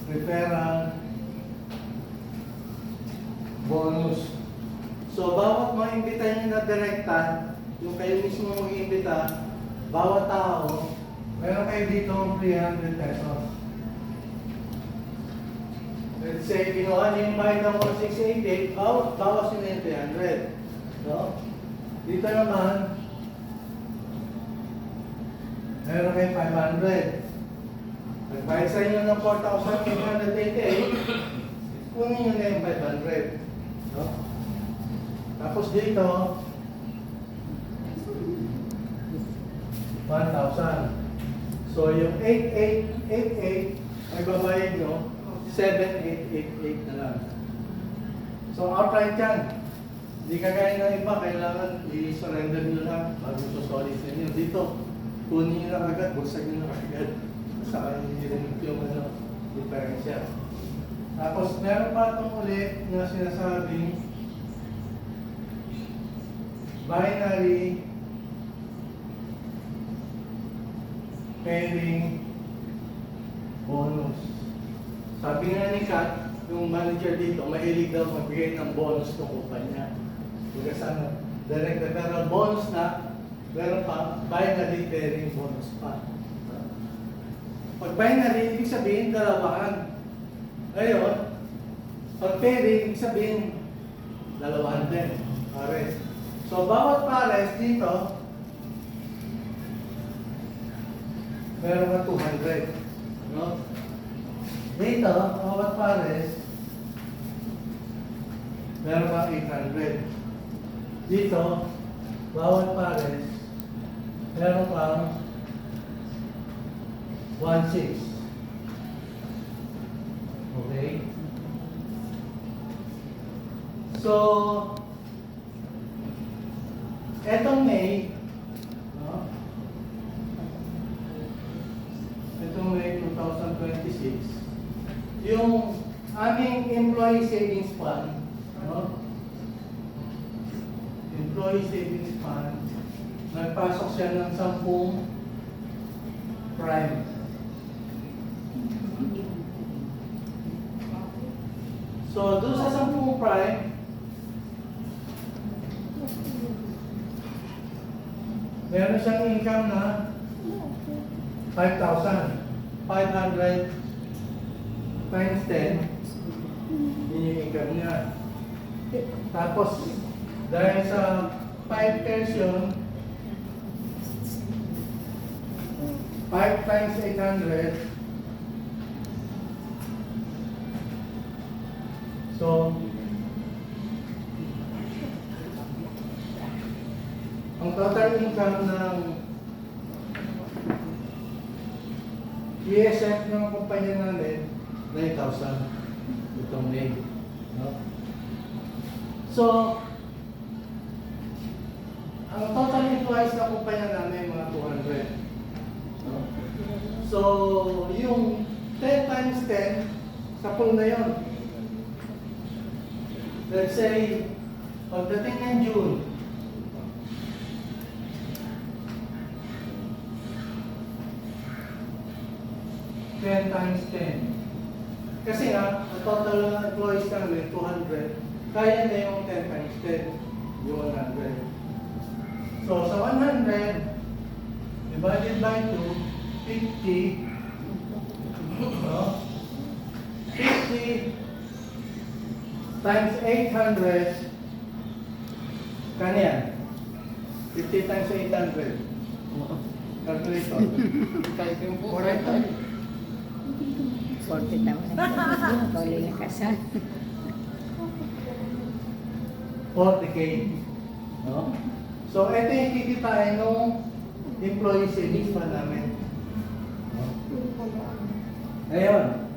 referral, bonus. So, bawat mga imbita nyo na direkta, yung kayo mismo mag-imbita, bawat tao, meron kayo dito 300 pesos. Let's say, kinuha niyo yung bayad ng 1688, bawas nyo na yung 300. No? Dito naman, meron kayo 500. Nagbayad sa inyo ng 4,888, kunin nyo na yung 500. No? Tapos dito, 1,000. So yung 8,888 ay babayad nyo, 7,888 na lang. So outright yan. Hindi kagaya ng iba, kailangan i-surrender nyo lang bago susoli sa inyo. Dito, kunin nyo na agad, bursag nyo na agad. Saka i-remove yung diferensya. Tapos meron pa itong ulit na sinasabing binary pairing bonus. Sabi nga ni Kat, yung manager dito, mahilig daw magbigay ng bonus ng kumpanya. Kaya sana, direct referral bonus na, meron pa, binary pairing bonus pa. Pag binary, ibig sabihin dalawahan. Ngayon, pag pairing, ibig sabihin dalawahan din. Pares. So, bawat pares dito, meron ka 200. No? Dito, bawat pares, meron ka 800. Dito, bawat pares, meron kang 1,600. Okay? So, etong May, no? Etong May 2026, yung aming employee savings fund, no? Employee savings fund, nagpasok siya ng 10 prime. So, doon sa 10 prime, meron siyang income na 5,000. 500 times 10, yun yung income niya. Tapos, dahil sa 5 pension, 5 times 800, so, ang total income ng ESF ng kumpanya namin, 9,000 itong May. No? So, ang total employees ng kumpanya namin, mga 200. No? So, yung 10 times 10, sa pool na yun. Let's say, pagdating ng June, ten times 10. Kasi nga, ang total ng employees namin, 200. Kaya na yung 10 times 10, yung 100. So, sa 100, divided by 2, 50. No? 50 times 800, kanya? 50 times 800. Calculator. Kahit yung po. 40,000. Ikaw lang nakasal. 40K. No? So, ito yung kikitain ng employee savings fund namin. No? Ngayon,